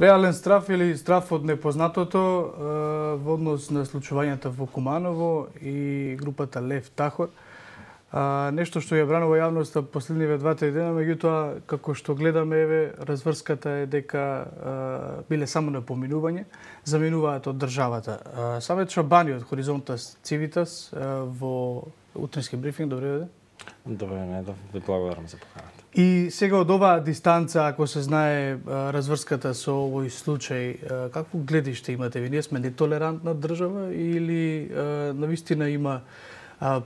Реален страв или страв од непознатото во однос на случувањата во Куманово и групата Лев Тахор. Нешто што ја бранува јавноста последниве 2-3 дена, меѓутоа, како што гледаме, еве, разврската е дека биле само напоминување, заминуваат од државата. Самет Шабани од Хоризонтас Цивитас во утрински брифинг, добре ден. Добре, Недов, ви благодарам за поканата. И сега од оваа дистанца, ако се знае разврската со овој случај, какво гледиште имате ви? Ние сме нетолерантна држава или навистина има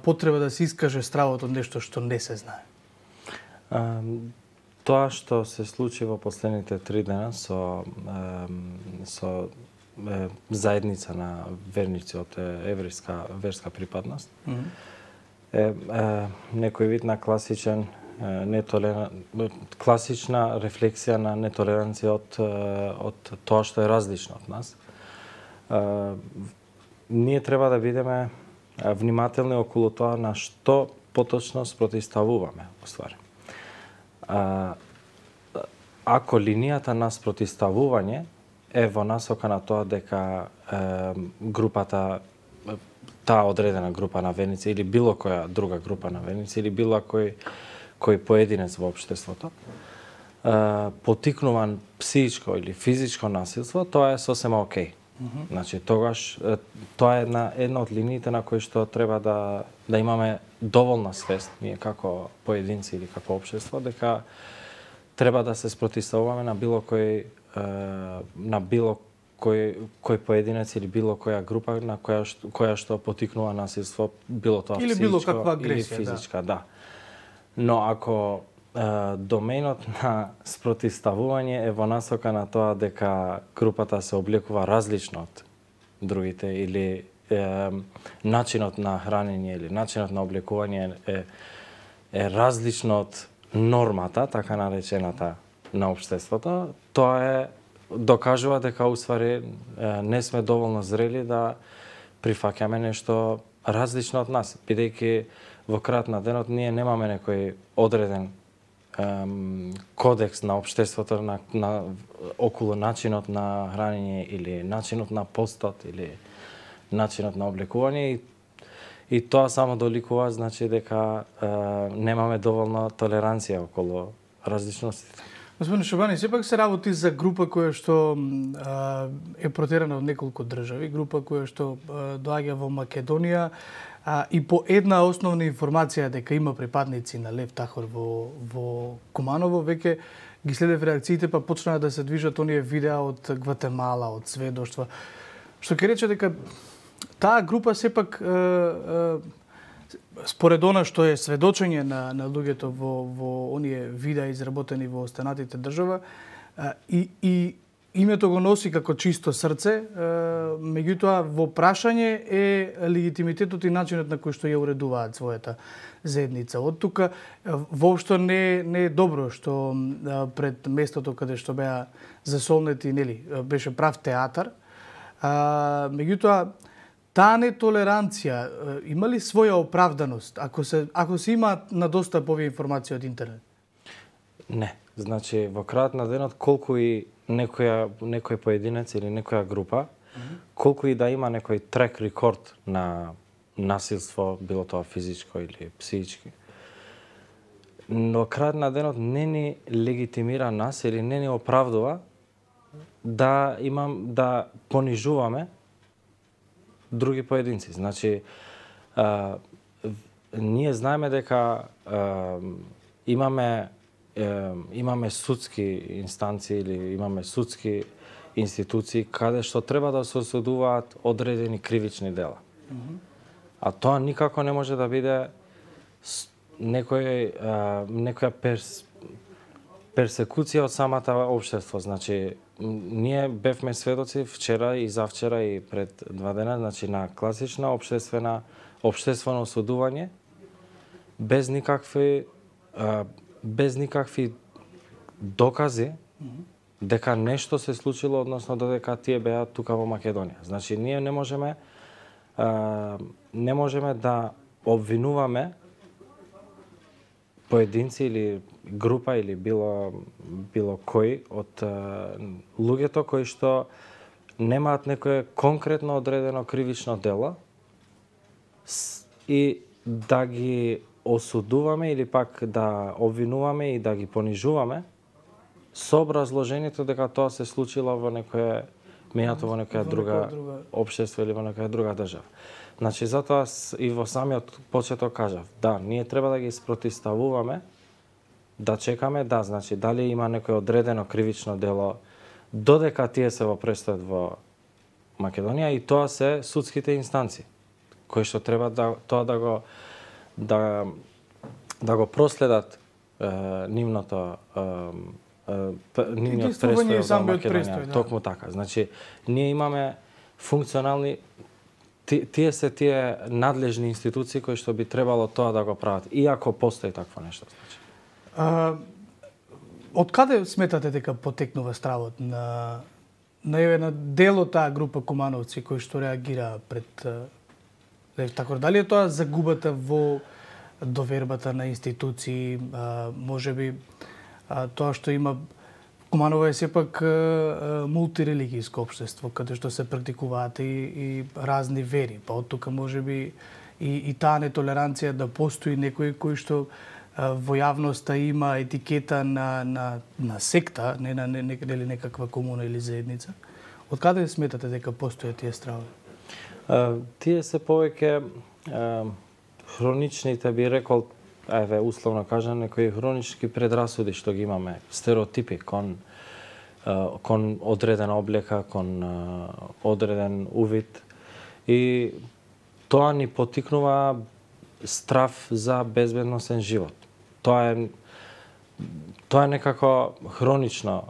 потреба да се искаже стравот од нешто што не се знае? Тоа што се случи во последните 3 дена со заедница на верници од еврејска верска припадност, некој вид на класична рефлексија на нетолеранција од тоа што е различно од нас. Ние треба да бидеме внимателни околу тоа на што поточно спротивставуваме, уствари. Ако линијата на спротивставување е во насока на тоа дека групата, таа одредена група на верници или било која друга група на верници или било кој поединец во општеството поттикнуван психичко или физичко насилство, тоа е сосема окей. Значи, тогаш тоа е една од линиите на кои што треба да имаме доволна свест, ние како поединци или како општество, дека треба да се спротивставуваме на било кој поединец или било која група на која што поттикнува насилство, било тоа или психичко било каква агресија, или физичка, да. Но ако доменот на спротивставување е во насока на тоа дека групата се облекува различно од другите или начинот на хранење или начинот на облекување е различно од нормата, така наречената на општеството, тоа докажува дека уствари не сме доволно зрели да прифаќаме нешто различно од нас, бидејќи во крајот на денот ние немаме некој одреден кодекс на општеството околу начинот на хранење или начинот на постот или начинот на облекување и тоа само доликува значи дека немаме доволно толеранција околу различностите. Господин Шабани, сепак се работи за група која што е протерана од неколку држави, група која што доаѓа во Македонија и по една основна информација дека има припадници на Лев Тахор во Куманово, веќе ги следев реакциите, па почнаа да се движат оние видеа од Гватемала, од сведоштва, што ќе рече дека таа група сепак според она што е сведочење на луѓето во оние видеа изработени во останатите држава и името го носи како чисто срце, меѓутоа во прашање е легитимитетот и начинот на кој што ја уредуваат својата заедница. Од тука воопшто не е добро што пред местото каде што беа засолнети, нели, беше прав театар. Меѓутоа таа нетолеранција има ли своја оправданост ако се има на достап овие информации од интернет? Не. Значи, во крајот на денот, колку и некој поединец или некоја група, колку и да има некој трек рекорд на насилство, било тоа физичко или психички, но крајот на денот не ни легитимира нас или не ни оправдува да понижуваме други поединци. Значи, ние знаеме дека имаме судски инстанции или имаме судски институции каде што треба да се осудуваат одредени кривични дела. А тоа никако не може да биде некоја персекуција од самата општество. Значи, ние бевме сведоци вчера и завчера и пред 2 дена, значи на класична општествено осудување без никакви докази дека нешто се случило, односно додека тие беа тука во Македонија. Значи, ние не можеме да обвинуваме поединци или група или било кој од луѓето кои што немаат некое конкретно одредено кривично дело и да ги осудуваме или пак да обвинуваме и да ги понижуваме со образложението дека тоа се случило во некое мејато во некоја друга општество или во некоја друга држава. Значи затоа и во самиот почеток кажав, да, ние треба да ги спротивставуваме, да чекаме, да, значи дали има некој одредено кривично дело додека тие се во престојот во Македонија и тоа се судските инстанции кои што треба тоа да го проследат нивниот престој во Македонија. Токму така. Значи ние имаме функционални тие се тие надлежни институции кои што би требало тоа да го прават, иако постои такво нешто. Значи. Од каде сметате дека потекнува стравот на дел од таа група кумановци кои што реагираа пред Лев Тахор? Дали е тоа загубата во довербата на институции, можеби тоа што има Куманово е сепак мултирелигијско општество каде што се практикуваат и разни вери, па од тука можеби и таа нетолеранција да постои некој кој што во јавноста има етикета на секта, не на некаква комуна или заедница. Од каде сметате дека постојат тие стравови? Тие се повеќе хроничните, би рекол, условно кажам, некои хронички предрасуди што ги имаме, стереотипи кон одредена облека, кон одреден увид. И тоа ни потикнува страв за безбедносен живот. Тоа е некако хронично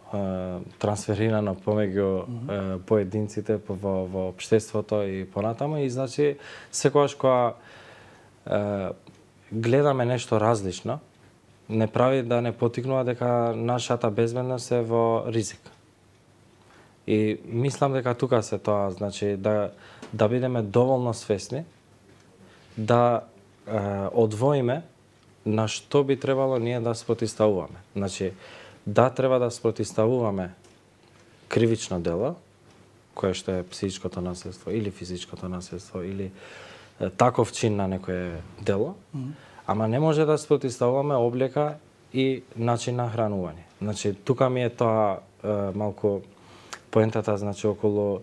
трансферирано помеѓу поединците во општеството и понатаму и значи секогаш кога гледаме нешто различно, не прави да не потикнува дека нашата безбедност е во ризик. И мислам дека тука се тоа, значи да бидеме доволно свесни, да одвоиме на што би требало ние да спротивставуваме. Значи, да треба да спротивставуваме кривично дело, кое што е психичкото насилство или физичкото насилство или таков чин на некое дело, ама не може да спротивставуваме облека и начин на хранување. Значи, тука ми е тоа малку поентата, значи, околу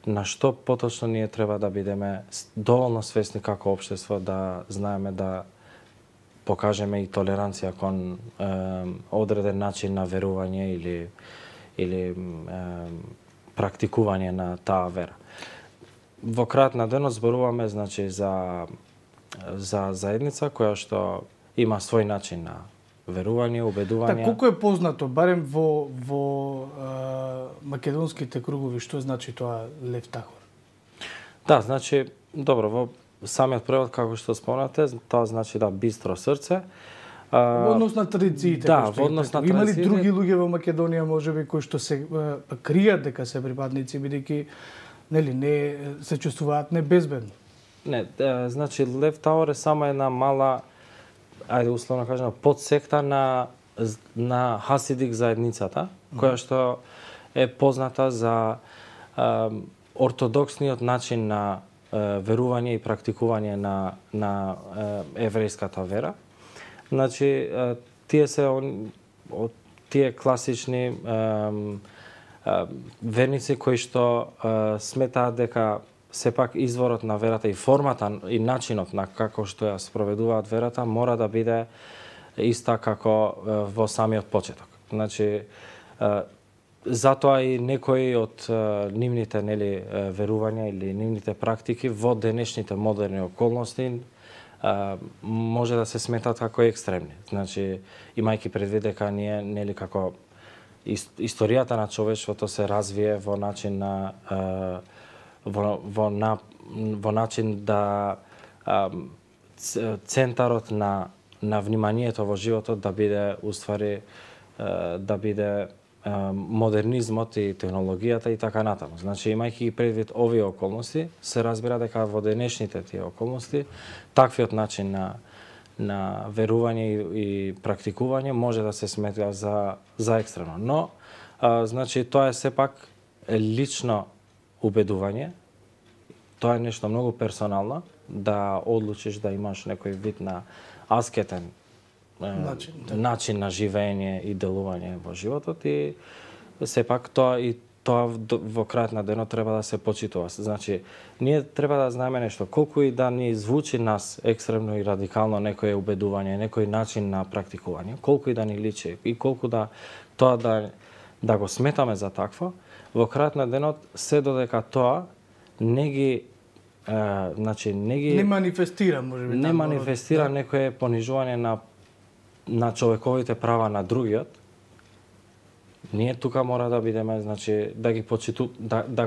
на што поточно ние треба да бидеме доволно свесни како општество, да знаеме да покажеме и толеранција кон одреден начин на верување или практикување на таа вера. Во крајот на денот зборуваме, значи, за заедница која што има свој начин на верување, убедување. Колку е познато, барем во македонските кругови, што значи тоа Лев Тахор? Да, значи, добро, во самиот превод, како што спомнате, тоа значи бистро срце. Во однос на традициите. Да, во однос на традициите. Има ли други луѓе во Македонија, можеби, кои што се кријат дека се припадници, бидејќи не се чувствуваат небезбедно? Не, значи Лев Тахор е само една мала, ајде условно кажано, подсекта на хасидик заедницата, која што е позната за ортодоксниот начин на верување и практикување на еврејската вера. Значи, тие се тие класични верници кои што сметаат дека сепак изворот на верата и формата и начинот на како што ја спроведуваат верата мора да биде иста како во самиот почеток. Значи, затоа и некои од нивните верувања или нивните практики во денешните модерни околности може да се сметат како екстремни. Значи, имајќи предвид дека ние како историјата на човештвото се развие во начин во начин да центарот на вниманието во животот да биде уствари да биде модернизмот и технологијата и така натаму. Значи, имајќи предвид овие околности, се разбира дека во денешните тие околности таквиот начин на верување и практикување може да се смета за екстремно. Но, значи, тоа е сепак лично убедување. Тоа е нешто многу персонално, да одлучиш да имаш некој вид на аскетен начин на живење и делување во животот и сепак тоа во крајот на денот треба да се почитува. Значи, ние треба да знаеме нешто, колку и да ни звучи нас екстремно и радикално некое убедување, некој начин на практикување, колку и да ни личи и колку да тоа да го сметаме за такво, во крајот на денот се додека тоа не ги не манифестира, можеби. Не манифестира некое понижување на човековите права на другиот. Ние тука мора да бидеме, значи, да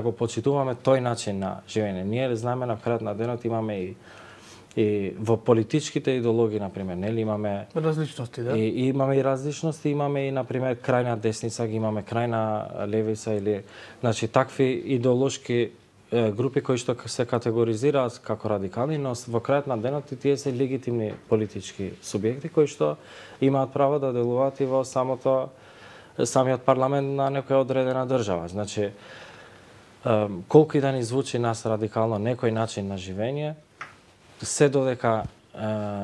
го почитуваме тој начин на живење. Ние знаеме на крајот на денот имаме и во политичките идеологии, например, нели имаме различности, да? И имаме и различности, имаме и например крајна десница, ги имаме крајна левица или значи такви идеолошки групи кои што се категоризираат како радикални, но во крајот на денот и тие се легитимни политички субјекти кои што имаат право да делуваат и во самиот парламент на некоја одредена држава. Значи, колку и да ни звучи нас радикално некој начин на живење, се додека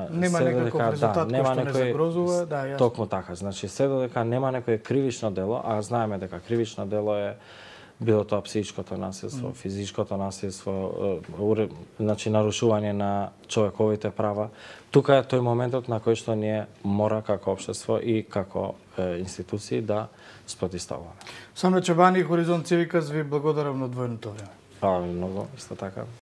нема некој резултат кој што не загрозува, да, јасно. Токму така. Значи, се додека нема некој кривично дело, а знаеме дека кривично дело е било тоа психичкото насилство, физичкото насилство, значи нарушување на човековите права. Тука е тој моментот на кој што ние мора како општество и како институции да спротивставуваме. Саме Чебани, Хоризонт Цивикас, ви благодарам на одвоеното време. Фала ви многу, исто така.